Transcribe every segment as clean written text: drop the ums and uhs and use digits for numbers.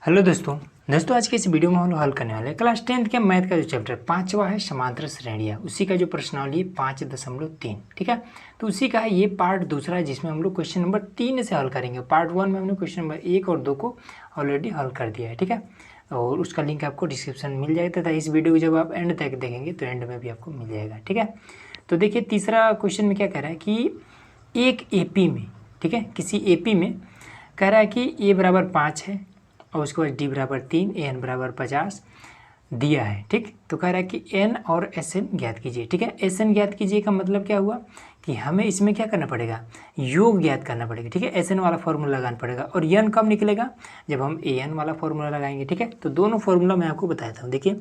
Hello दोस्तों आज के इस वीडियो में हम लोग हल करने वाले हैं क्लास 10th के मैथ का जो चैप्टर 5वां है समांतर श्रेणियाँ, उसी का जो प्रश्नावली है 5.3। ठीक है, तो उसी का है ये पार्ट दूसरा है जिसमें हम लोग क्वेश्चन नंबर 3 से हल करेंगे। पार्ट 1 में हमने क्वेश्चन नंबर 1 और 2 को ऑलरेडी हल कर दिया है। ठीक है, और उसका लिंक आपको डिस्क्रिप्शन में मिल जाएगा तथा इस वीडियो को जब आप एंड तक देखेंगे तो एंड में भी आपको मिल जाएगा। ठीक है, तो देखिए तीसरा क्वेश्चन में क्या कह रहा है कि एक एपी में, ठीक है, किसी एपी में कह रहा है कि ए बराबर 5 है और उसके बाद डी बराबर 3, ए एन बराबर 50 दिया है। ठीक, तो कह रहा है कि एन और एस एन ज्ञात कीजिए। ठीक है, एस एन ज्ञात कीजिए का मतलब क्या हुआ कि हमें इसमें क्या करना पड़ेगा, योग ज्ञात करना पड़ेगा। ठीक है, एस एन वाला फॉर्मूला लगाना पड़ेगा और एन कब निकलेगा, जब हम ए एन वाला फॉर्मूला लगाएंगे। ठीक है, तो दोनों फॉर्मूला मैं आपको बताता हूँ। देखिए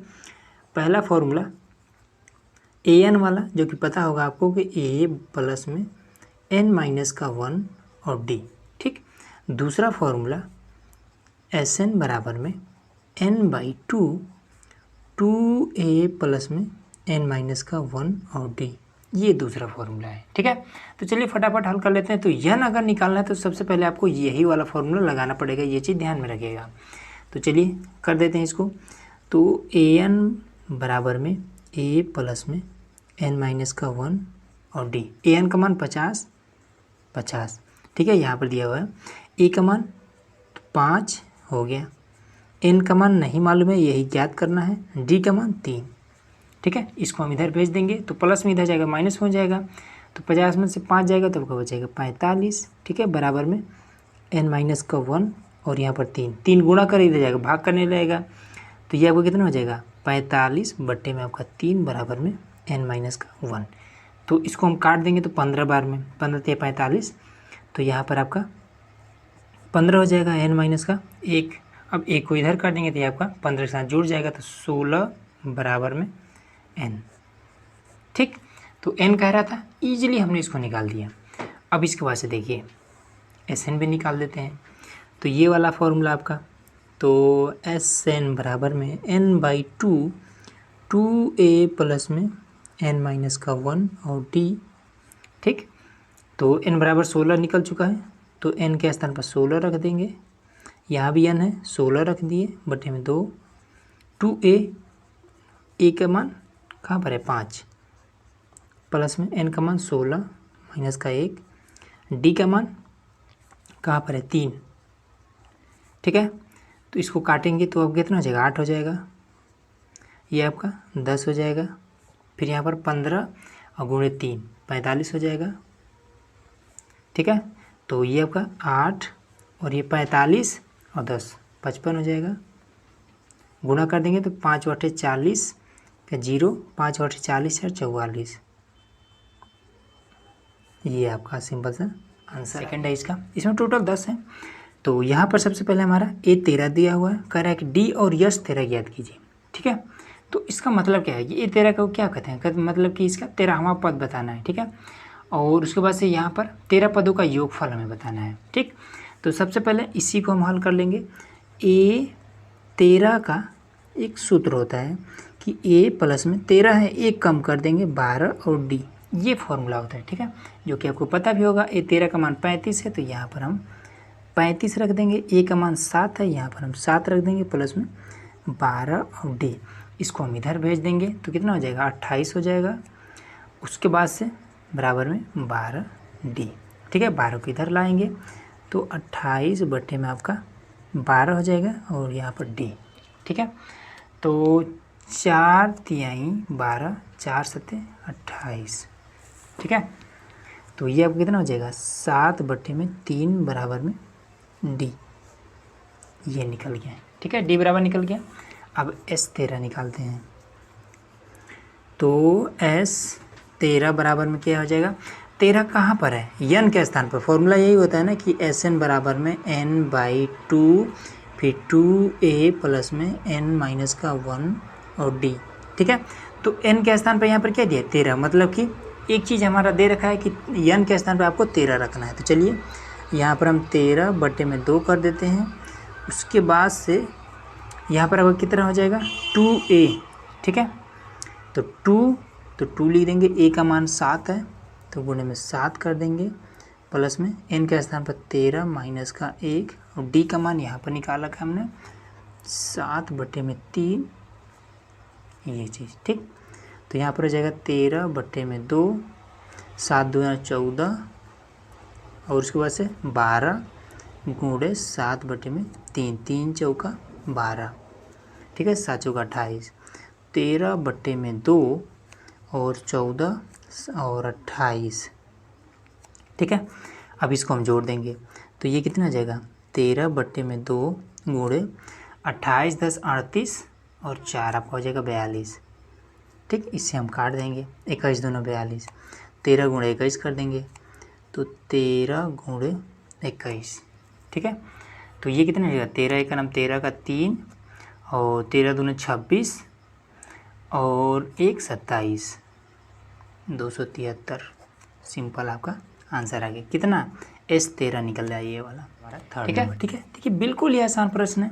पहला फॉर्मूला ए एन वाला जो कि पता होगा आपको कि ए प्लस में एन माइनस का 1 और डी। ठीक, दूसरा फॉर्मूला एस एन बराबर में N by two A plus में एन माइनस का 1 और डी, ये दूसरा फॉर्मूला है। ठीक है, तो चलिए फटाफट हल कर लेते हैं। तो एन अगर निकालना है तो सबसे पहले आपको यही वाला फॉर्मूला लगाना पड़ेगा, ये चीज़ ध्यान में रखिएगा। तो चलिए कर देते हैं इसको। तो ए एन बराबर में ए प्लस में एन माइनस का 1 और डी। ए एन का मान 50। ठीक है, यहाँ पर दिया हुआ है। ए का मान 5 हो गया, एन का मान नहीं मालूम है, यही ज्ञात करना है। डी का मान 3। ठीक है, इसको हम इधर भेज देंगे तो प्लस में इधर जाएगा माइनस हो जाएगा, तो 50 में से 5 जाएगा तो आपका बचेगा 45। ठीक है, बराबर में एन माइनस का 1 और यहाँ पर 3 गुणा कर इधर जाएगा, भाग करने लगेगा, तो ये आपको कितना हो जाएगा 45 बट्टे में आपका 3 बराबर में एन माइनस का 1। तो इसको हम काट देंगे तो 15 बार में 15 × 45, तो यहाँ पर आपका 15 हो जाएगा एन माइनस का 1। अब एक को इधर कर देंगे तो ये आपका 15 के साथ जुड़ जाएगा, तो 16 बराबर में एन। ठीक, तो एन कह रहा था, ईजिली हमने इसको निकाल दिया। अब इसके बाद से देखिए एस एन भी निकाल देते हैं। तो ये वाला फॉर्मूला आपका, तो एस एन बराबर में N by two A plus में एन माइनस का 1 और डी। ठीक, तो एन बराबर 16 निकल चुका है, तो एन के स्थान पर 16 रख देंगे। यहाँ भी एन है, 16 रख दिए बटे में 2। 2a का मान कहाँ पर है 5, प्लस में एन का मान 16 माइनस का 1, डी का मान कहाँ पर है 3। ठीक है, तो इसको काटेंगे तो अब कितना हो जाएगा 8 हो जाएगा, ये आपका 10 हो जाएगा। फिर यहाँ पर 15 और गुणे 3 45 हो जाएगा। ठीक है, तो ये आपका 8 और ये 45 और 10 55 हो जाएगा। गुणा कर देंगे तो 5 × 8 = 40 का 0, 5 × 8 = 40 है 44। ये आपका सिंपल सा आंसर सेकंड है इसका। इसमें टोटल 10 है। तो यहाँ पर सबसे पहले हमारा ए 13 दिया हुआ है, कह रहा है कि डी और यश 13 ज्ञात कीजिए। ठीक है, तो इसका मतलब क्या है, ये ए 13 को क्या कहते हैं, मतलब कि इसका 13वां पद बताना है। ठीक है, और उसके बाद से यहाँ पर 13 पदों का योगफल हमें बताना है। ठीक, तो सबसे पहले इसी को हम हल कर लेंगे। ए 13 का एक सूत्र होता है कि ए प्लस में 13 है, एक कम कर देंगे 12 और डी, ये फॉर्मूला होता है। ठीक है, जो कि आपको पता भी होगा। ए 13 का मान 35 है, तो यहाँ पर हम 35 रख देंगे। ए का मान 7 है, यहाँ पर हम 7 रख देंगे, प्लस में 12 और डी, इसको हम इधर भेज देंगे तो कितना हो जाएगा 28 हो जाएगा। उसके बाद से बराबर में 12 डी। ठीक है, 12 को इधर लाएंगे तो 28 बटे में आपका 12 हो जाएगा और यहाँ पर डी। ठीक है, तो 4×3 12, 4 × 7 28। ठीक है, तो ये आपको कितना हो जाएगा 7 बटे में 3 बराबर में डी, ये निकल गया। ठीक है, डी बराबर निकल गया। अब एस 13 निकालते हैं। तो एस 13 बराबर में क्या हो जाएगा, 13 कहाँ पर है, एन के स्थान पर। फॉर्मूला यही होता है ना कि एस एन बराबर में एन बाई 2, फिर 2a प्लस में एन माइनस का 1 और डी। ठीक है, तो एन के स्थान पर यहाँ पर क्या दिया 13, मतलब कि एक चीज़ हमारा दे रखा है कि एन के स्थान पर आपको 13 रखना है। तो चलिए यहाँ पर हम 13 बटे में 2 कर देते हैं। उसके बाद से यहाँ पर अब कितना हो जाएगा 2a। ठीक है, तो 2 लिख देंगे। ए का मान 7 है, तो गुणे में 7 कर देंगे, प्लस में एन के स्थान पर 13 माइनस का 1 और डी का मान यहाँ पर निकाल रखा है हमने 7/3 ये चीज़, ठीक। तो यहाँ पर हो जाएगा 13/2, 7 दूना 14 और उसके बाद से 12 गुणे 7/3, 3 चौका 12, ठीक है, 7 चौका 28, 13/2 और 14 और 28, ठीक है। अब इसको हम जोड़ देंगे तो ये कितना आ जाएगा, 13/2 गुणे 28 10 38 और 4 आपका हो जाएगा 42, ठीक। इससे हम काट देंगे, 21 दूना 42, 13 गुणे 21 कर देंगे तो 13 गुणे 21, ठीक है। तो ये कितना हो जाएगा, 13 का नाम 13 का 3 और 13 दूना 26 और 1 27, 273। सिंपल आपका आंसर आ गया। कितना, S13 निकल जाए ये वाला हमारा थर्ड, ठीक है। ठीक है, देखिए बिल्कुल ही आसान प्रश्न है।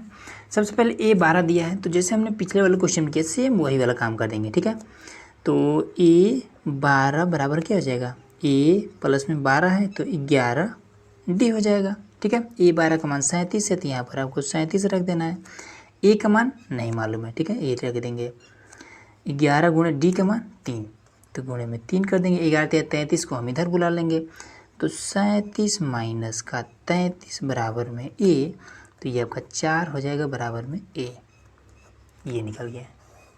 सबसे पहले A12 दिया है, तो जैसे हमने पिछले वाले क्वेश्चन में किया सेम वही वाला काम कर देंगे, ठीक है। तो A12 बराबर क्या हो जाएगा, A प्लस में 12 है तो 11 D हो जाएगा, ठीक है। A12 का मान 37 है तो यहाँ पर आपको 37 रख देना है। A का मान नहीं मालूम है, ठीक है, A रख देंगे। 11 गुणे D का मान 3, तो गुणे में 3 कर देंगे। 11 33 को हम इधर बुला लेंगे तो 37 माइनस का 33 बराबर में A, तो ये आपका 4 हो जाएगा बराबर में A, ये निकल गया,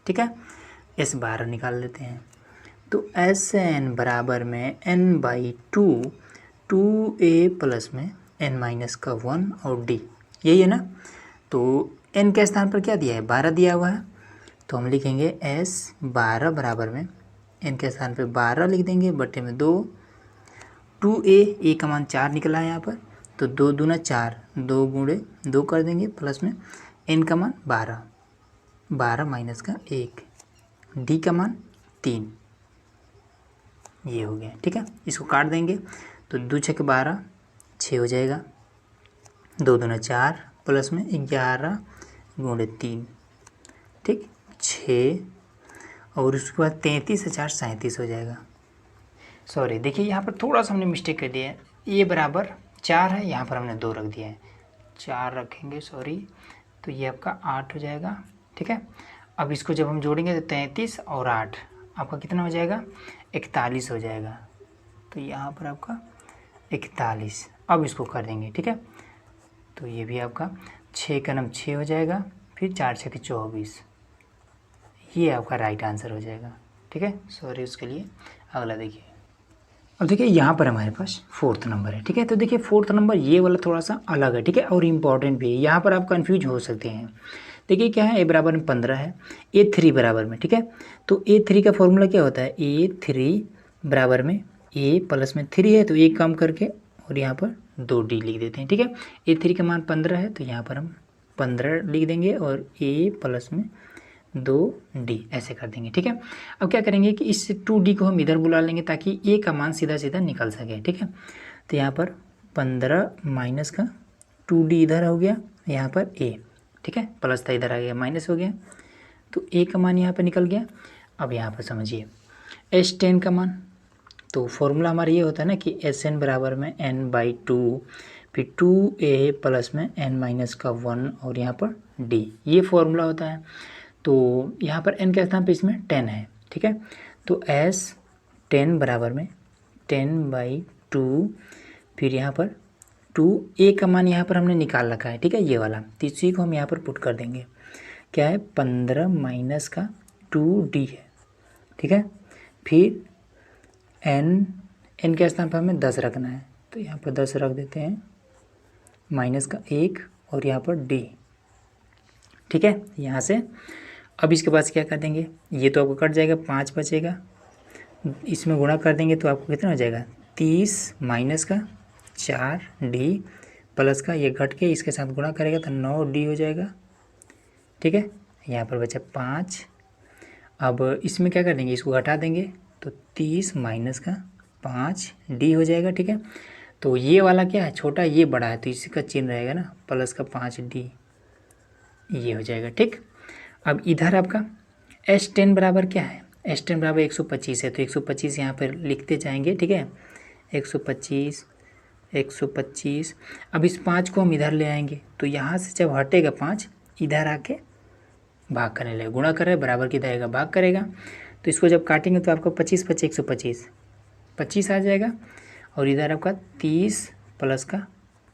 ठीक है। S12 निकाल लेते हैं तो Sn बराबर में n/2, 2A प्लस में n माइनस का 1 और D, यही है ना। तो n के स्थान पर क्या दिया है, 12 दिया हुआ है, तो हम लिखेंगे S12 बराबर में n के स्थान पे 12 लिख देंगे बटे में 2, 2A का मान 4 निकला है यहाँ पर, तो 2 दूना 4, 2 गुणे 2 कर देंगे प्लस में n का मान 12, 12 माइनस का 1, D का मान 3, ये हो गया, ठीक है। इसको काट देंगे तो 2 6 12, 6 हो जाएगा, 2 दूना 4 प्लस में 11 गुणे 3, ठीक, 6 और उसके बाद 33 से 4 37 हो जाएगा। सॉरी, देखिए यहाँ पर थोड़ा सा हमने मिस्टेक कर दिया है, A बराबर 4 है, यहाँ पर हमने 2 रख दिया है, 4 रखेंगे, सॉरी, तो ये आपका 8 हो जाएगा, ठीक है। अब इसको जब हम जोड़ेंगे तो 33 और 8 आपका कितना हो जाएगा, 41 हो जाएगा, तो यहाँ पर आपका 41। अब इसको कर देंगे, ठीक है, तो ये भी आपका 6 का नाम 6 हो जाएगा, फिर 4 6 24, ये आपका राइट आंसर हो जाएगा, ठीक है। सॉरी उसके लिए। अगला देखिए, अब देखिए यहाँ पर हमारे पास 4th नंबर है, ठीक है। तो देखिए 4th नंबर ये वाला थोड़ा सा अलग है, ठीक है, और इम्पॉर्टेंट भी है, यहाँ पर आप कंफ्यूज हो सकते हैं। देखिए क्या है, A बराबर में 15 है, A3 बराबर में, ठीक है। तो A3 का फॉर्मूला क्या होता है, A3 बराबर में A प्लस में 3 है तो एक कम करके और यहाँ पर 2D लिख देते हैं, ठीक है। A3 का मान 15 है तो यहाँ पर हम 15 लिख देंगे और A प्लस में 2D ऐसे कर देंगे, ठीक है। अब क्या करेंगे कि इस 2D को हम इधर बुला लेंगे ताकि A का मान सीधा सीधा निकल सके, ठीक है। तो यहाँ पर 15 माइनस का 2D इधर हो गया, यहाँ पर A, ठीक है, प्लस था इधर आ गया, माइनस हो गया, तो A का मान यहाँ पर निकल गया। अब यहाँ पर समझिए S10 का मान, तो फॉर्मूला हमारा ये होता है ना कि Sn बराबर में n/2, फिर 2A प्लस में n माइनस का 1 और यहाँ पर D, ये फॉर्मूला होता है। तो यहाँ पर n के स्थान पे इसमें 10 है, ठीक है। तो S10 बराबर में 10/2, फिर यहाँ पर 2A का मान यहाँ पर हमने निकाल रखा है, ठीक है, ये वाला, तो इसी को हम यहाँ पर पुट कर देंगे। क्या है, 15 माइनस का 2D है, ठीक है। फिर n के स्थान पर हमें 10 रखना है, तो यहाँ पर 10 रख देते हैं, माइनस का 1 और यहाँ पर D, ठीक है, यहाँ से। अब इसके बाद क्या कर देंगे, ये तो आपको कट जाएगा, 5 बचेगा, इसमें गुणा कर देंगे तो आपको कितना हो जाएगा, 30 माइनस का 4D प्लस का ये घट के इसके साथ गुणा करेगा तो 9D हो जाएगा, ठीक है। यहाँ पर बचा 5। अब इसमें क्या कर देंगे, इसको घटा देंगे तो 30 माइनस का 5D हो जाएगा, ठीक है। तो ये वाला क्या है, छोटा, ये बड़ा है, तो इसी का चिन्ह रहेगा ना, प्लस का 5D, ये हो जाएगा, ठीक। अब इधर आपका S10 बराबर क्या है, S10 बराबर 125 है, तो 125 यहाँ पर लिखते जाएंगे, ठीक है, 125 125। अब इस 5 को हम इधर ले आएंगे तो यहाँ से जब हटेगा 5 इधर आके भाग करने लगेगा, गुणा कर रहा है बराबर की आएगा भाग करेगा। तो इसको जब काटेंगे तो आपको 25 25 125 25 आ जाएगा, और इधर आपका 30 प्लस का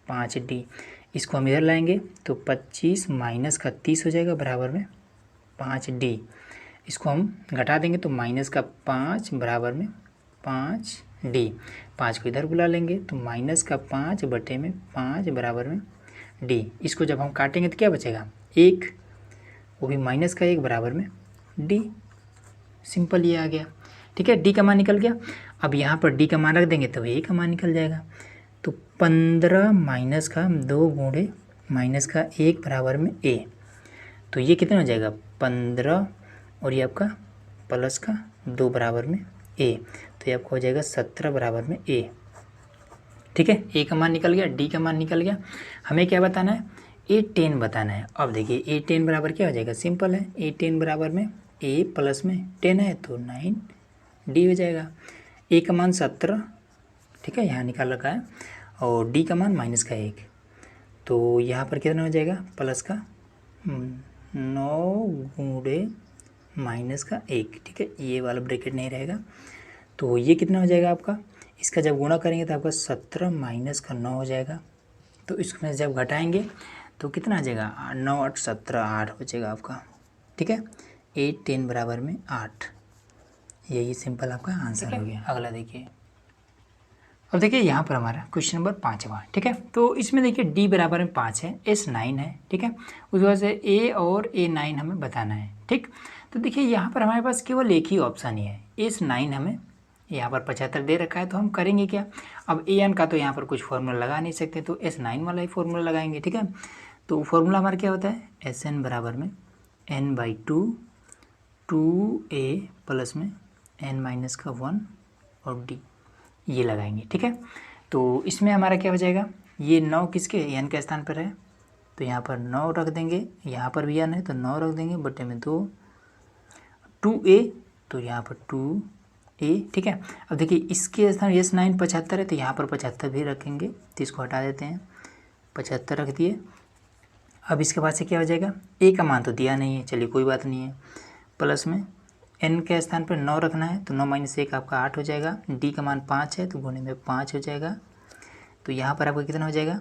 5D। इसको हम इधर लाएंगे तो 25 माइनस का 30 हो जाएगा बराबर में 5D। इसको हम घटा देंगे तो माइनस का 5 बराबर में 5D। 5 को इधर बुला लेंगे तो माइनस का 5 बटे में 5 बराबर में D। इसको जब हम काटेंगे तो क्या बचेगा 1, वो भी माइनस का 1 बराबर में D। सिंपल ये आ गया। ठीक है, D का मान निकल गया। अब यहाँ पर D का मान रख देंगे तो A का मान निकल जाएगा। तो 15 माइनस का 2 गुणे माइनस का 1 बराबर में A। तो ये कितना हो जाएगा 15, और ये आपका प्लस का 2 बराबर में A। तो ये आपका हो जाएगा 17 बराबर में A। ठीक है, A का मान निकल गया, D का मान निकल गया। हमें क्या बताना है, A10 बताना है। अब देखिए A10 बराबर क्या हो जाएगा, सिंपल है, A10 बराबर में A प्लस में 10 है तो 9D हो जाएगा। A का मान 17, ठीक है, यहाँ निकाल रखा है, और D का मान माइनस का 1। तो यहाँ पर कितना हो जाएगा प्लस का 9 गुणे माइनस का 1। ठीक है, ये वाला ब्रैकेट नहीं रहेगा। तो ये कितना हो जाएगा आपका, इसका जब गुणा करेंगे तो आपका 17 माइनस का 9 हो जाएगा। तो इसमें जब घटाएंगे तो कितना आ जाएगा 9 8 17 8 हो जाएगा आपका। ठीक है, 8 10 बराबर में 8। यही सिंपल आपका आंसर हो गया। अगला देखिए, अब देखिए यहाँ पर हमारा क्वेश्चन नंबर 5वां। ठीक है, तो इसमें देखिए D बराबर में 5 है, S 9 है। ठीक है, उस वजह से A और A9 हमें बताना है। ठीक, तो देखिए यहाँ पर हमारे पास केवल एक ही ऑप्शन ही है, S9 हमें यहाँ पर 75 दे रखा है, तो हम करेंगे क्या, अब AN का तो यहाँ पर कुछ फॉर्मूला लगा नहीं सकते, तो S9 वाला ही फॉर्मूला लगाएंगे। ठीक है, तो फॉर्मूला हमारा क्या होता है, SN बराबर में N/2 2A प्लस में N माइनस का 1 और D, ये लगाएंगे। ठीक है, तो इसमें हमारा क्या हो जाएगा, ये 9 किसके N के स्थान पर है, तो यहाँ पर 9 रख देंगे, यहाँ पर भी N है तो 9 रख देंगे बटे में 2, 2A तो यहाँ पर 2A। ठीक है, अब देखिए इसके स्थान S9 75 है तो यहाँ पर 75 भी रखेंगे, तो इसको हटा देते हैं, 75 रख दिए। अब इसके बाद से क्या हो जाएगा, A का मान तो दिया नहीं है, चलिए कोई बात नहीं है, प्लस में N के स्थान पर 9 रखना है, तो 9 माइनस 1 आपका 8 हो जाएगा। D का मान 5 है तो गुणे में 5 हो जाएगा। तो यहाँ पर आपका कितना हो जाएगा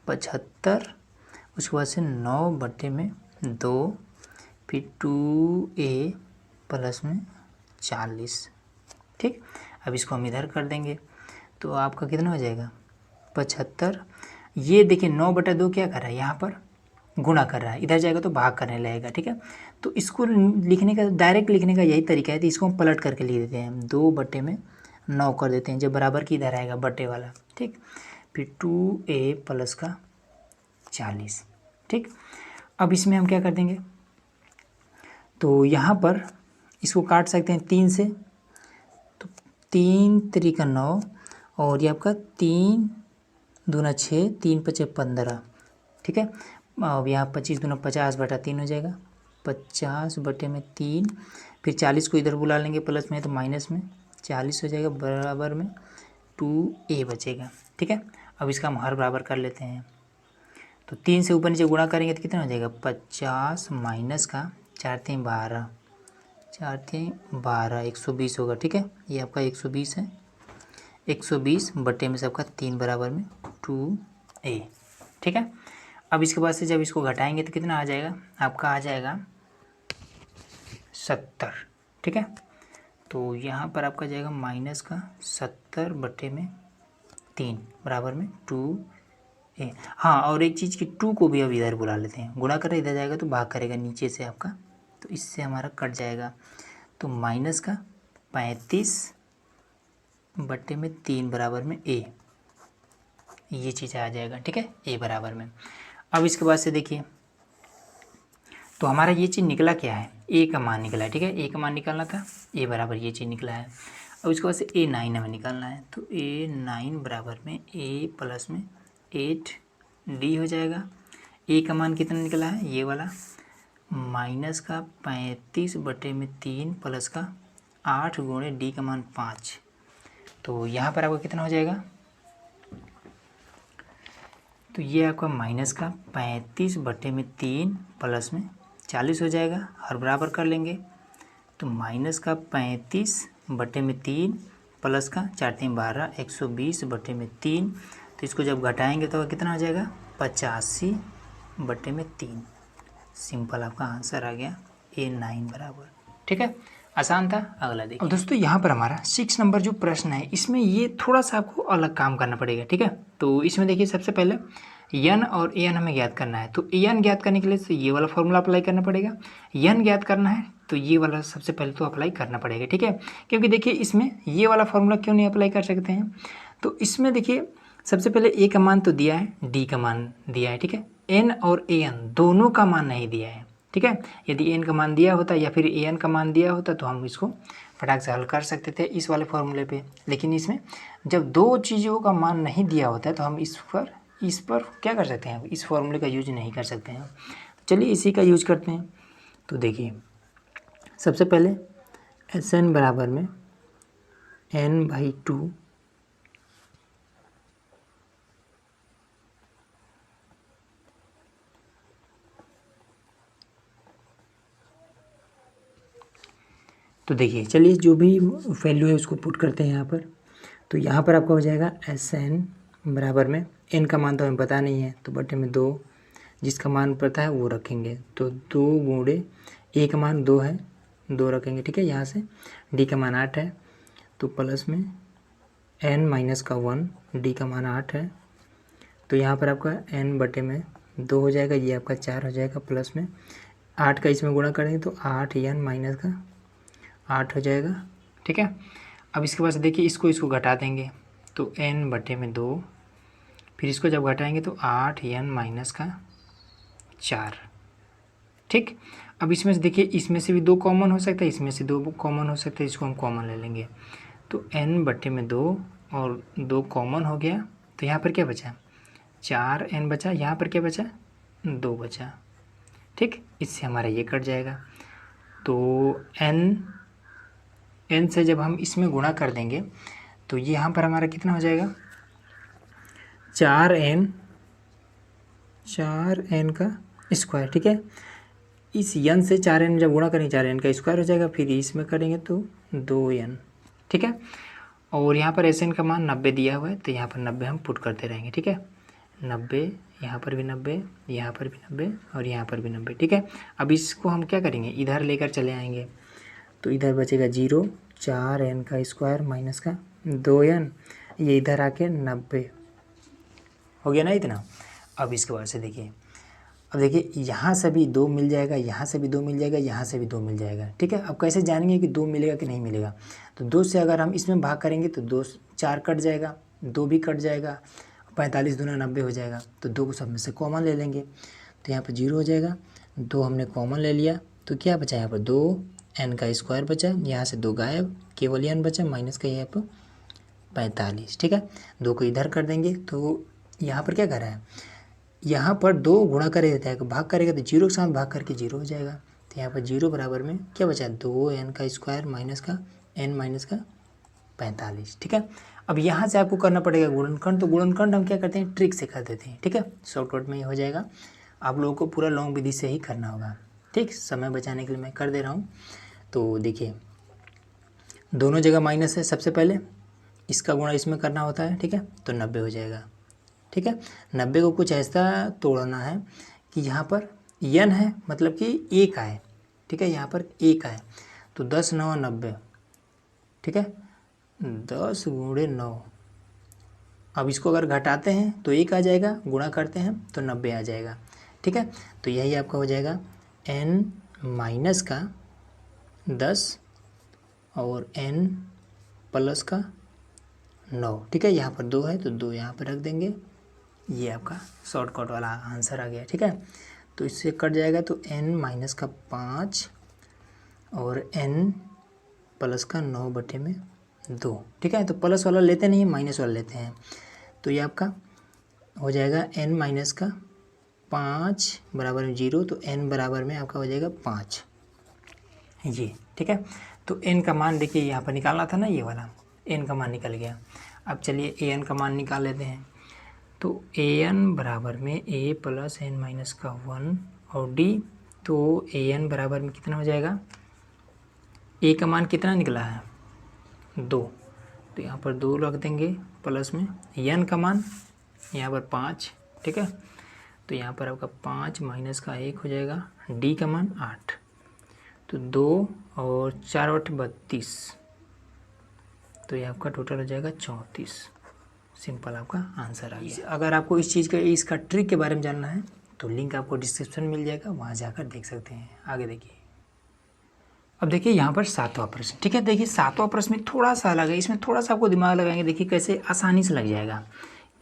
75, उसके बाद से 9 बटे में 2, फिर 2A प्लस में 40। ठीक, अब इसको हम इधर कर देंगे तो आपका कितना हो जाएगा 75। ये देखिए 9 बटा 2 क्या कर रहा है, यहाँ पर गुणा कर रहा है, इधर जाएगा तो भाग करने लगेगा। ठीक है, तो इसको लिखने का, डायरेक्ट लिखने का यही तरीका है, तो इसको हम पलट करके लिख देते हैं, 2 बटे में 9 कर देते हैं, जब बराबर की इधर आएगा बटे वाला। ठीक, फिर 2A प्लस का 40। ठीक, अब इसमें हम क्या कर देंगे, तो यहाँ पर इसको काट सकते हैं 3 से, तो 3 3 9, और ये आपका 3 दूना 6, 3 5 15। ठीक है, अब यहाँ 25 दूना 50 बटा 3 हो जाएगा, 50 बटे में 3, फिर 40 को इधर बुला लेंगे, प्लस में तो माइनस में 40 हो जाएगा, बराबर में 2A बचेगा। ठीक है, अब इसका हम हर बराबर कर लेते हैं, तो 3 से ऊपर नीचे गुणा करेंगे तो कितना हो जाएगा 50 माइनस का 4 3 12, 4 3 12 120 होगा। ठीक है, ये आपका 120 है, 120 बटे में सबका 3 बराबर में 2A। ठीक है, अब इसके बाद से जब इसको घटाएंगे तो कितना आ जाएगा, आपका आ जाएगा 70। ठीक है, तो यहाँ पर आपका जाएगा माइनस का 70 बटे में 3 बराबर में 2A। हाँ, और एक चीज़ की 2 को भी अब इधर बुला लेते हैं, गुणा कर इधर जाएगा तो भाग करेगा नीचे से आपका, तो इससे हमारा कट जाएगा, तो माइनस का 35 बटे में 3 बराबर में A, ये चीज़ आ जाएगा। ठीक है, A बराबर में। अब इसके बाद से देखिए, तो हमारा ये चीज़ निकला क्या है, A का मान निकला है। ठीक है, A का मान निकालना था, A बराबर ये चीज़ निकला है। अब इसके बाद से A9 हमें निकालना है, तो A9 बराबर में A प्लस में 8D हो जाएगा। A का मान कितना निकला है, ये वाला, माइनस का 35 बटे में 3 प्लस का 8 गुणे D का मान 5। तो यहाँ पर आपको कितना हो जाएगा तो ये आपका माइनस का 35/3 प्लस में 40 हो जाएगा, हर बराबर कर लेंगे। तो माइनस का 35/3 प्लस का 4×3=12 120/3। तो इसको जब घटाएंगे तो कितना हो जाएगा 85/3। सिंपल आपका आंसर आ गया A9 बराबर। ठीक है, आसान था। अगला देखिए। अब दोस्तों यहाँ पर हमारा 6 नंबर जो प्रश्न है इसमें ये थोड़ा सा आपको अलग काम करना पड़ेगा। ठीक है, तो इसमें देखिए सबसे पहले यन और एन हमें ज्ञात करना है। तो एन ज्ञात करने के लिए तो ये वाला फॉर्मूला अप्लाई करना पड़ेगा। यन ज्ञात करना है तो ये वाला सबसे पहले तो अप्लाई करना पड़ेगा। ठीक है, क्योंकि देखिए इसमें ये वाला फॉर्मूला क्यों नहीं अप्लाई कर सकते हैं, तो इसमें देखिए सबसे पहले ए का मान तो दिया है, डी का मान दिया है। ठीक है, एन और ए एन दोनों का मान नहीं दिया है। ठीक है, यदि एन का मान दिया होता या फिर ए एन का मान दिया होता तो हम इसको फटाक से हल कर सकते थे इस वाले फॉर्मूले पे। लेकिन इसमें जब दो चीज़ों का मान नहीं दिया होता है तो हम इस पर क्या कर सकते हैं, इस फॉर्मूले का यूज नहीं कर सकते हैं। तो चलिए इसी का यूज करते हैं। तो देखिए सबसे पहले Sn बराबर में n/2 तो देखिए चलिए जो भी वैल्यू है उसको पुट करते हैं यहाँ पर। तो यहाँ पर आपका हो जाएगा Sn बराबर में n का मान तो हमें पता नहीं है तो बटे में 2, जिसका मान पता है वो रखेंगे। तो 2 गुणे a का मान 2 है, 2 रखेंगे। ठीक है, यहाँ से d का मान 8 है तो प्लस में n-1, d का मान 8 है तो यहाँ पर आपका n बटे में 2 हो जाएगा, ये आपका 4 हो जाएगा। प्लस में 8 का इसमें गुणा करेंगे तो 8 हो जाएगा। ठीक है, अब इसके बाद देखिए इसको घटा देंगे तो n बटे में 2, फिर इसको जब घटाएंगे तो 8n-4। ठीक, अब इसमें से देखिए इसमें से भी 2 कॉमन हो सकता है, इसमें से 2 कॉमन हो सकता है, इसको हम कॉमन ले लेंगे तो n बटे में 2 और 2 कॉमन हो गया तो यहाँ पर क्या बचा 4n बचा, यहाँ पर क्या बचा 2 बचा। ठीक, इससे हमारा ये कट जाएगा तो n से जब हम इसमें गुणा कर देंगे तो ये यहाँ पर हमारा कितना हो जाएगा 4n का स्क्वायर। ठीक है, इस n से 4n जब गुणा करेंगे 4n का स्क्वायर हो जाएगा, फिर इसमें करेंगे तो 2n। ठीक है, और यहाँ पर Sn का मान 90 दिया हुआ है तो यहाँ पर 90 हम पुट करते रहेंगे। ठीक है, 90, यहाँ पर भी 90, यहाँ पर भी 90 और यहाँ पर भी 90। ठीक है, अब इसको हम क्या करेंगे इधर लेकर चले आएंगे तो इधर बचेगा 0, 4n का स्क्वायर माइनस का 2n, ये इधर आके 90 हो गया ना इतना। अब इसके बाद से देखिए, अब देखिए यहाँ से भी 2 मिल जाएगा, यहाँ से भी 2 मिल जाएगा, यहाँ से भी 2 मिल जाएगा। ठीक है, अब कैसे जानेंगे कि 2 मिलेगा कि नहीं मिलेगा, तो 2 से अगर हम इसमें भाग करेंगे तो 2 4 कट जाएगा, 2 भी कट जाएगा, 45 दूना 90 हो जाएगा। तो 2 को सब में से कॉमन ले लेंगे तो यहाँ पर 0 हो जाएगा। 2 हमने कॉमन ले लिया तो क्या बचा यहाँ पर 2n का स्क्वायर बचा, यहाँ से 2 गायब, केवल n बचा माइनस का यहाँ पर 45। ठीक है, 2 को इधर कर देंगे तो यहाँ पर क्या कर रहा है, यहाँ पर 2 गुणा करे देता है, भाग करेगा तो 0 के साथ भाग करके 0 हो जाएगा। तो यहाँ पर 0 बराबर में क्या बचा 2n का स्क्वायर माइनस का n माइनस का 45। ठीक है, अब यहाँ से आपको करना पड़ेगा गुणनखंड। तो गुणनखंड हम क्या करते हैं ट्रिक से कर देते हैं। ठीक है, शॉर्टकट में ही हो जाएगा, आप लोगों को पूरा लॉन्ग विधि से ही करना होगा। ठीक, समय बचाने के लिए मैं कर दे रहा हूँ। तो देखिए दोनों जगह माइनस है, सबसे पहले इसका गुणा इसमें करना होता है। ठीक है, तो 90 हो जाएगा। ठीक है, 90 को कुछ ऐसा तोड़ना है कि यहाँ पर n है मतलब कि a का है। ठीक है, यहाँ पर a का है तो 10 9 90। ठीक है, 10 गुणे 9। अब इसको अगर घटाते हैं तो 1 आ जाएगा, गुणा करते हैं तो 90 आ जाएगा। ठीक है, तो यही आपका हो जाएगा n माइनस का 10 और n प्लस का 9। ठीक है, यहाँ पर 2 है तो 2 यहाँ पर रख देंगे, ये आपका शॉर्टकट वाला आंसर आ गया। ठीक है, तो इससे कट जाएगा तो n माइनस का 5 और n प्लस का 9 बटे में 2। ठीक है, तो प्लस वाला लेते नहीं माइनस वाला लेते हैं तो ये आपका हो जाएगा n माइनस का 5 बराबर में 0, तो n बराबर में आपका हो जाएगा 5 ये। ठीक है, तो n का मान देखिए यहाँ पर निकालना था ना, ये वाला n का मान निकल गया। अब चलिए an का मान निकाल लेते हैं। तो ए एन बराबर में ए प्लस एन माइनस का 1 और डी, तो ए एन बराबर में कितना हो जाएगा, ए का मान कितना निकला है 2, तो यहाँ पर 2 रख देंगे प्लस में एन का मान यहाँ पर 5, ठीक है। तो यहाँ पर आपका 5 माइनस का 1 हो जाएगा, डी का मान 8, तो 2 और 4 8 32, तो ये आपका टोटल हो जाएगा 34। सिंपल आपका आंसर आ गया। अगर आपको इस चीज़ का इसका ट्रिक के बारे में जानना है तो लिंक आपको डिस्क्रिप्शन में मिल जाएगा, वहाँ जाकर देख सकते हैं। आगे देखिए, अब देखिए यहाँ पर 7वां प्रश्न, ठीक है। देखिए 7वां प्रश्न में थोड़ा सा अलग है, इसमें थोड़ा सा आपको दिमाग लगाएंगे, देखिए कैसे आसानी से लग जाएगा।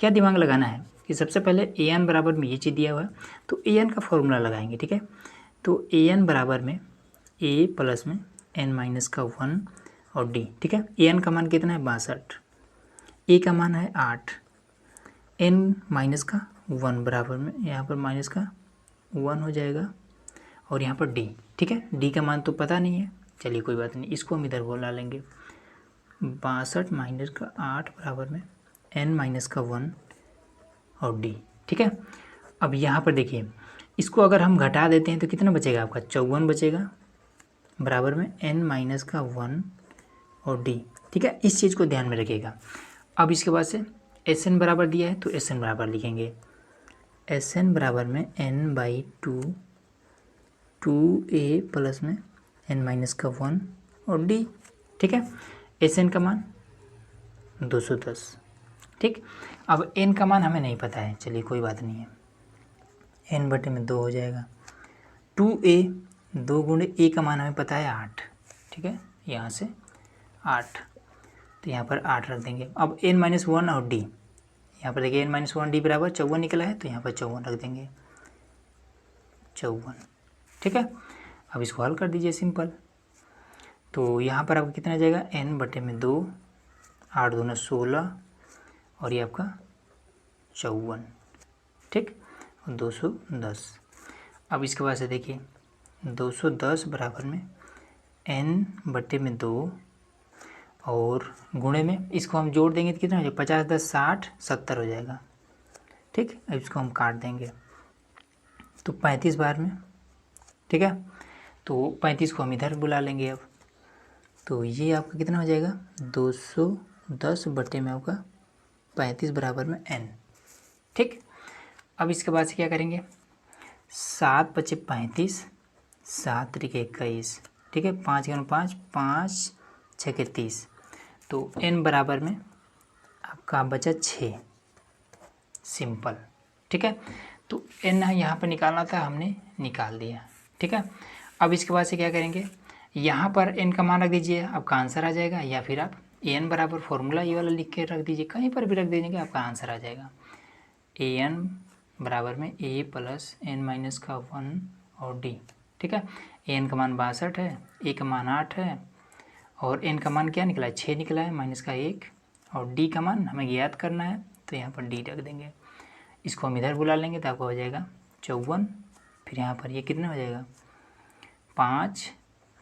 क्या दिमाग लगाना है कि सबसे पहले ए एन बराबर में ये चीज़ दिया हुआ है, तो ए एन का फॉर्मूला लगाएंगे, ठीक है। तो ए एन बराबर में ए प्लस में एन माइनस का 1 और डी, ठीक है। ए एन का मान कितना है 62, ए का मान है 8, एन माइनस का 1 बराबर में यहाँ पर माइनस का 1 हो जाएगा और यहाँ पर डी, ठीक है। डी का मान तो पता नहीं है, चलिए कोई बात नहीं, इसको हम इधर बोला लेंगे। 62 माइनस का 8 बराबर में एन माइनस का 1 और डी, ठीक है। अब यहाँ पर देखिए, इसको अगर हम घटा देते हैं तो कितना बचेगा आपका 54 बचेगा, बराबर में एन माइनस का 1 और डी, ठीक है। इस चीज़ को ध्यान में रखिएगा। अब इसके बाद से एस एन बराबर दिया है तो एस एन बराबर लिखेंगे, एस एन बराबर में एन बाई 2 ए प्लस में एन माइनस का 1 और डी, ठीक है। एस एन का मान 210, ठीक। अब एन का मान हमें नहीं पता है, चलिए कोई बात नहीं है, एन बटे में 2 हो जाएगा, 2a 2 गुणे ए का मान हमें पता है 8, ठीक है, यहाँ से 8, तो यहाँ पर 8 रख देंगे। अब n माइनस 1 और d, यहाँ पर देखिए n माइनस 1 डी बराबर 54 निकला है, तो यहाँ पर 54 रख देंगे, 54, ठीक है। अब इसको हल कर दीजिए सिंपल, तो यहाँ पर आपका कितना आ जाएगा n बटे में 2, 8 दूना 16 और ये आपका 54, ठीक, और 210। अब इसके बाद से देखिए 210 बराबर में n बटे में 2 और गुणे में इसको हम जोड़ देंगे तो कितना हो जाएगा 50 10 60 70 हो जाएगा, ठीक। अब इसको हम काट देंगे तो 35 बार में, ठीक है। तो 35 को हम इधर बुला लेंगे अब, तो ये आपका कितना हो जाएगा 210 बटे में आपका 35 बराबर में n, ठीक। अब इसके बाद से क्या करेंगे 7 बचे 35, 7 त्रिक 21, ठीक है, 5 गुना 5 5 6 30, तो n बराबर में आपका बचा 6, सिंपल, ठीक है। तो n यहाँ पर निकालना था, हमने निकाल दिया, ठीक है। अब इसके बाद से क्या करेंगे, यहाँ पर n का मान रख दीजिए, आपका आंसर आ जाएगा, या फिर आप an बराबर फॉर्मूला ये वाला लिख के रख दीजिए, कहीं पर भी रख दीजिएगा आपका आंसर आ जाएगा। an बराबर में a प्लस एन माइनस का 1 और d, ठीक है। an का मान 62 है, a का मान 8 है और n का मान क्या निकला है 6 निकला है, माइनस का 1, और d का मान हमें याद करना है, तो यहाँ पर d रख देंगे। इसको हम इधर बुला लेंगे तो आपका हो जाएगा 54, फिर यहाँ पर ये कितना हो जाएगा 5,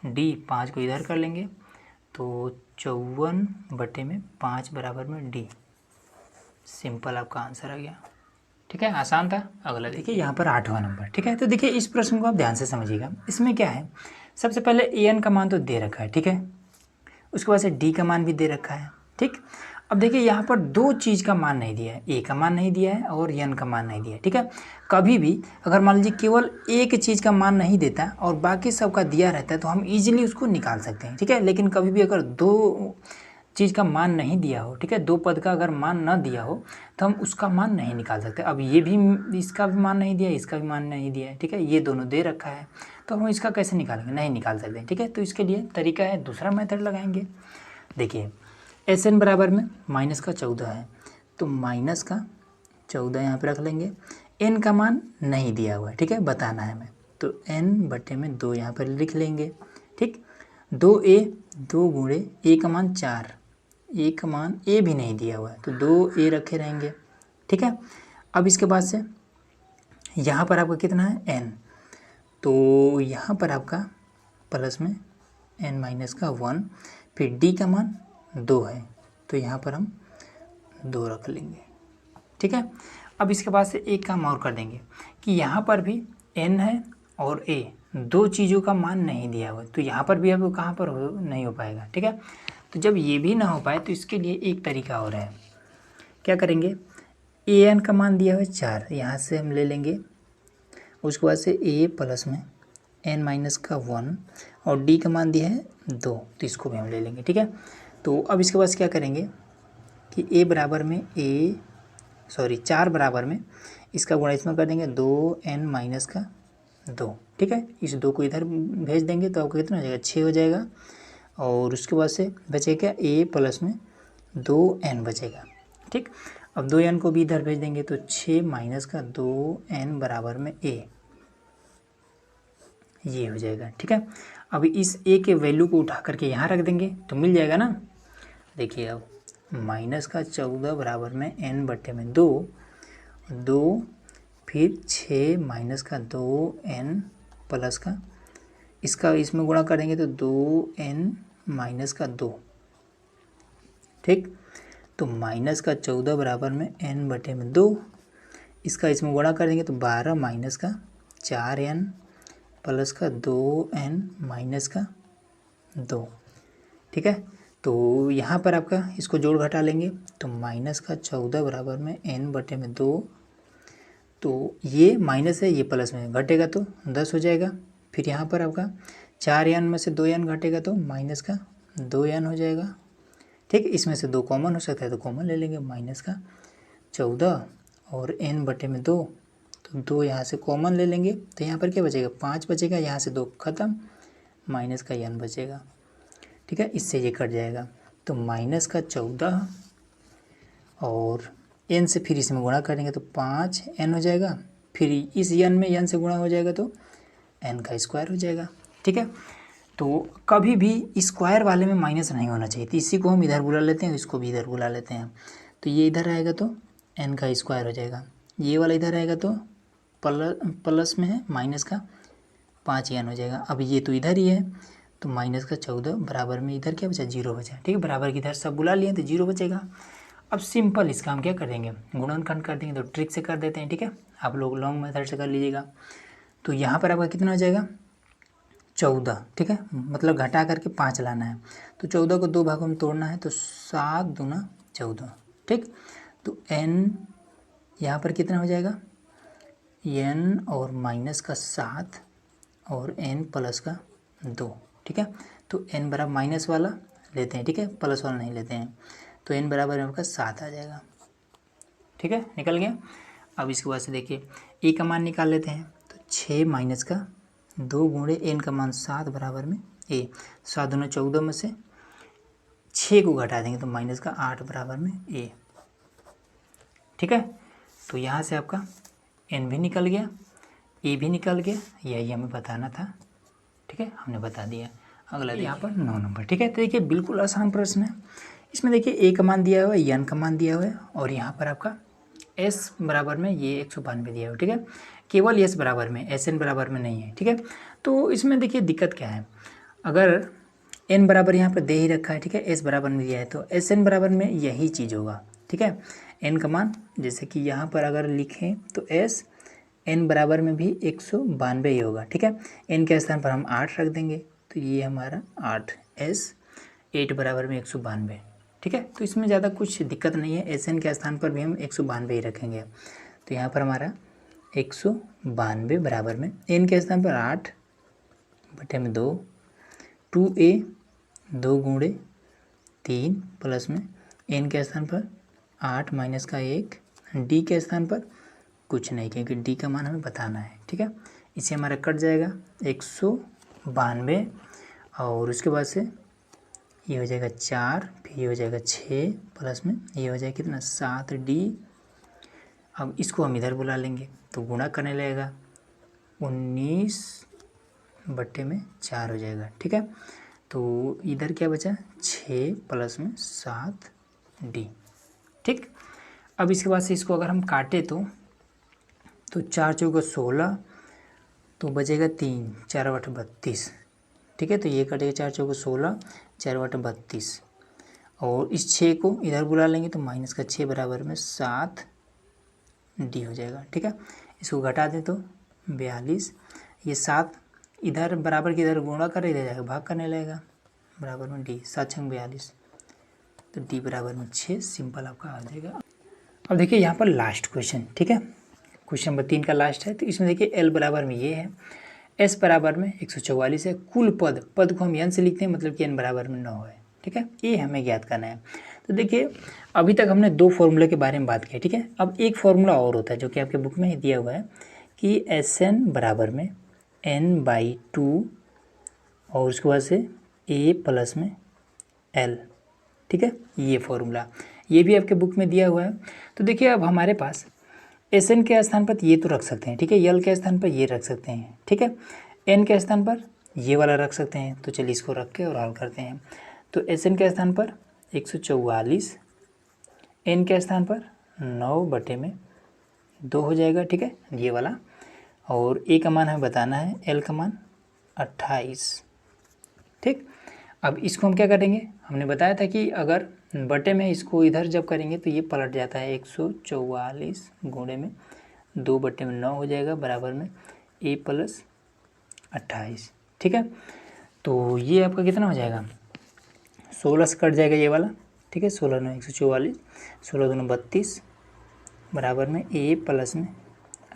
d 5 को इधर कर लेंगे तो 54 बटे में 5 बराबर में d, सिंपल आपका आंसर आ गया, ठीक है। आसान था। अगला देखिए यहाँ पर 8वां नंबर, ठीक है। तो देखिए इस प्रश्न को आप ध्यान से समझिएगा। इसमें क्या है, सबसे पहले ए एन का मान तो दे रखा है, ठीक है, उसके बाद से डी का मान भी दे रखा है, ठीक। अब देखिए यहाँ पर दो चीज़ का मान नहीं दिया है, ए का मान नहीं दिया है और एन का मान नहीं दिया है, ठीक है। कभी भी अगर मान लीजिए केवल एक चीज़ का मान नहीं देता और बाकी सब का दिया रहता है तो हम इजीली उसको निकाल सकते हैं, ठीक है। लेकिन कभी भी अगर दो चीज़ का मान नहीं दिया हो, ठीक है, दो पद का अगर मान न दिया हो तो हम उसका मान नहीं निकाल सकते। अब ये भी, इसका भी मान नहीं दिया, इसका भी मान नहीं दिया है, ठीक है, ये दोनों दे रखा है, तो हम इसका कैसे निकालेंगे, नहीं निकाल सकते, ठीक है। तो इसके लिए तरीका है, दूसरा मेथड लगाएंगे। देखिए एस एन बराबर में माइनस का 14 है, तो माइनस का 14 यहाँ पर रख लेंगे। एन का मान नहीं दिया हुआ है, ठीक है, बताना है हमें, तो एन बटे में 2 यहाँ पर लिख लेंगे, ठीक। 2a 2 गुणे ए का मान 4, ए का मान ए भी नहीं दिया हुआ है तो 2a रखे रहेंगे, ठीक है। अब इसके बाद से यहाँ पर आपका कितना है n, तो यहाँ पर आपका प्लस में n माइनस का 1, फिर d का मान 2 है तो यहाँ पर हम 2 रख लेंगे, ठीक है। अब इसके बाद से एक काम और कर देंगे कि यहाँ पर भी n है और a, दो चीज़ों का मान नहीं दिया हुआ, तो यहाँ पर भी अब कहाँ पर नहीं हो पाएगा। ठीक है, तो जब ये भी ना हो पाए तो इसके लिए एक तरीका और है। क्या करेंगे, an का मान दिया हुआ है 4, यहाँ से हम ले लेंगे। उसके बाद से a प्लस में n माइनस का 1 और d का मान दिया है 2, तो इसको भी हम ले लेंगे। ठीक है, तो अब इसके बाद क्या करेंगे कि a बराबर में 4 बराबर में इसका गुणा इसमें कर देंगे 2n माइनस का 2। ठीक है, इस 2 को इधर भेज देंगे तो आपको कितना हो जाएगा, 6 हो जाएगा। और उसके बाद से बचेगा a प्लस में 2n बचेगा। ठीक, अब 2n को भी इधर भेज देंगे तो 6 माइनस का 2n बराबर में a, ये हो जाएगा। ठीक है, अभी इस a के वैल्यू को उठा करके यहाँ रख देंगे तो मिल जाएगा ना। देखिए अब माइनस का 14 बराबर में n बटे में 2, फिर 6 माइनस का 2n प्लस का इसका इसमें गुणा करेंगे तो 2n माइनस का 2। ठीक, तो माइनस का 14 बराबर में n बटे में 2, इसका इसमें गुणा करेंगे तो 12 माइनस का 4n प्लस का 2n माइनस का 2। ठीक है, तो यहाँ पर आपका इसको जोड़ घटा लेंगे तो माइनस का 14 बराबर में n बटे में 2, तो ये माइनस है ये प्लस में घटेगा तो 10 हो जाएगा। फिर यहाँ पर आपका 4n में से 2n घटेगा तो माइनस का 2n हो जाएगा। ठीक, इसमें से 2 कॉमन हो सकता है तो कॉमन ले लेंगे, माइनस का 14 और n बटे में 2, तो 2 यहाँ से कॉमन ले लेंगे तो यहाँ पर क्या बचेगा, 5 बचेगा, यहाँ से 2 खत्म, माइनस का n बचेगा। ठीक है, इससे ये कट जाएगा तो माइनस का 14 और n से फिर इसमें गुणा करेंगे तो 5n हो जाएगा, फिर इस n में n से गुणा हो जाएगा तो n का स्क्वायर हो जाएगा। ठीक है, तो कभी भी स्क्वायर वाले में माइनस नहीं होना चाहिए, तो इसी को हम इधर बुला लेते हैं, इसको भी इधर बुला लेते हैं। तो ये इधर आएगा तो n का स्क्वायर हो जाएगा, ये वाला इधर आएगा तो प्लस में है माइनस का 5n हो जाएगा। अब ये तो इधर ही है तो माइनस का 14 बराबर में इधर क्या बचा, 0 बचा। ठीक है, बराबर की इधर सब बुला लिए तो 0 बचेगा। अब सिंपल इसका हम क्या कर देंगे, गुणनखंड कर देंगे, तो ट्रिक से कर देते हैं। ठीक है, आप लोग लॉन्ग मेथड से कर लीजिएगा। तो यहाँ पर आपका कितना हो जाएगा, 14। ठीक है, मतलब घटा करके 5 लाना है, तो 14 को 2 भागों में तोड़ना है तो 7 दूना 14। ठीक, तो n यहाँ पर कितना हो जाएगा, n और माइनस का 7 और n प्लस का 2। ठीक है, तो n बराबर माइनस वाला लेते हैं, ठीक है, प्लस वाला नहीं लेते हैं, तो n बराबर आपका 7 आ जाएगा। ठीक है, निकल गया। अब इसके बाद से देखिए a का मान निकाल लेते हैं, तो 6 माइनस का 2 गुणे n का मान 7 बराबर में a, 7 दूना 14 में से 6 को घटा देंगे तो माइनस का 8 बराबर में a। ठीक है, तो यहाँ से आपका n भी निकल गया, a भी निकल गया, यही हमें बताना था। ठीक है, हमने बता दिया। अगला यहाँ पर 9 नंबर। ठीक है, तो देखिए बिल्कुल आसान प्रश्न है। इसमें देखिए a का मान दिया हुआ है, n का मान दिया हुआ है और यहाँ पर आपका s बराबर में ये 192 दिया हुआ है। ठीक है, केवल s बराबर में, sn बराबर में नहीं है। ठीक है, तो इसमें देखिए दिक्कत क्या है, अगर n बराबर यहाँ पर दे ही रखा है, ठीक है, s बराबर में दिया है तो sn बराबर में यही चीज़ होगा। ठीक है, n का मान जैसे कि यहाँ पर अगर लिखें तो s n बराबर में भी 192 ही होगा। ठीक है, n के स्थान पर हम 8 रख देंगे तो ये हमारा 8, s 8 बराबर में 192। ठीक है, तो इसमें ज़्यादा कुछ दिक्कत नहीं है, sn के स्थान पर भी हम 192 ही रखेंगे। तो यहाँ पर हमारा 192 बराबर में n के स्थान पर 8 बटे में 2, 2a 2 गुणे 3 प्लस में n के स्थान पर 8 माइनस का 1, d के स्थान पर कुछ नहीं क्योंकि d का मान हमें बताना है। ठीक है, इससे हमारा कट जाएगा 192 और उसके बाद से ये हो जाएगा 4, फिर ये हो जाएगा 6 प्लस में ये हो जाएगा कितना 7d। अब इसको हम इधर बुला लेंगे तो गुणा करने लगेगा 19 बट्टे में 4 हो जाएगा। ठीक है, तो इधर क्या बचा 6 प्लस में 7d। ठीक, अब इसके बाद से इसको अगर हम काटे तो 4 चौका 16 तो बचेगा 3, 4 बटे 32। ठीक है, तो ये कटेगा 4 चौका 16, 4 बटे 32 और इस 6 को इधर बुला लेंगे तो माइनस का 6 बराबर में 7 डी हो जाएगा। ठीक है, इसको घटा दें तो 42, ये 7 इधर बराबर की इधर गुणा कर इधर जाएगा भाग करने लगेगा, बराबर में डी, 7 छंग 42, तो डी बराबर में 6, सिंपल आपका आ जाएगा। अब देखिए यहाँ पर लास्ट क्वेश्चन, ठीक है, क्वेश्चन नंबर 3 का लास्ट है। तो इसमें देखिए एल बराबर में ये है, एस बराबर में 144 है, कुल पद को हम एन से लिखते हैं, मतलब कि एन बराबर में 9 है। ठीक है, ये हमें ज्ञात करना है। तो देखिए अभी तक हमने 2 फॉर्मूले के बारे में बात की। ठीक है, अब एक फॉर्मूला और होता है जो कि आपके बुक में दिया हुआ है कि एस एन बराबर में n/2 और उसके बाद से a प्लस में l। ठीक है, ये फॉर्मूला ये भी आपके बुक में दिया हुआ है। तो देखिए अब हमारे पास एस एन के स्थान पर ये तो रख सकते हैं, ठीक है, यल के स्थान पर ये रख सकते हैं, ठीक है, एन के स्थान पर ये वाला रख सकते हैं। तो चलिए इसको रख के और हल करते हैं। तो एस एन के स्थान पर 144, एन के स्थान पर 9/2 हो जाएगा। ठीक है, ये वाला, और ए का मान हमें बताना है, एल का मान 28। ठीक, अब इसको हम क्या करेंगे, हमने बताया था कि अगर बटे में इसको इधर जब करेंगे तो ये पलट जाता है, 144 गुणे में 2/9 हो जाएगा, बराबर में a प्लस 28। ठीक है, तो ये आपका कितना हो जाएगा, 16 से कट जाएगा ये वाला। ठीक है, 16 9 144, 16 दूनी 32, बराबर में a प्लस में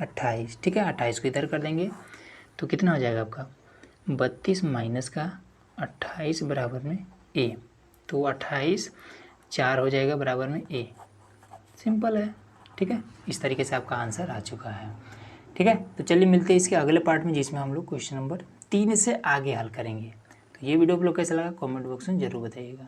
28। ठीक है, 28 को इधर कर देंगे तो कितना हो जाएगा आपका 32 माइनस का 28 बराबर में a, तो 28 4 हो जाएगा, बराबर में a। सिंपल है। ठीक है, इस तरीके से आपका आंसर आ चुका है। ठीक है, तो चलिए मिलते हैं इसके अगले पार्ट में, जिसमें हम लोग क्वेश्चन नंबर 3 से आगे हल करेंगे। तो ये वीडियो आप लोग कैसा लगा कमेंट बॉक्स में ज़रूर बताइएगा।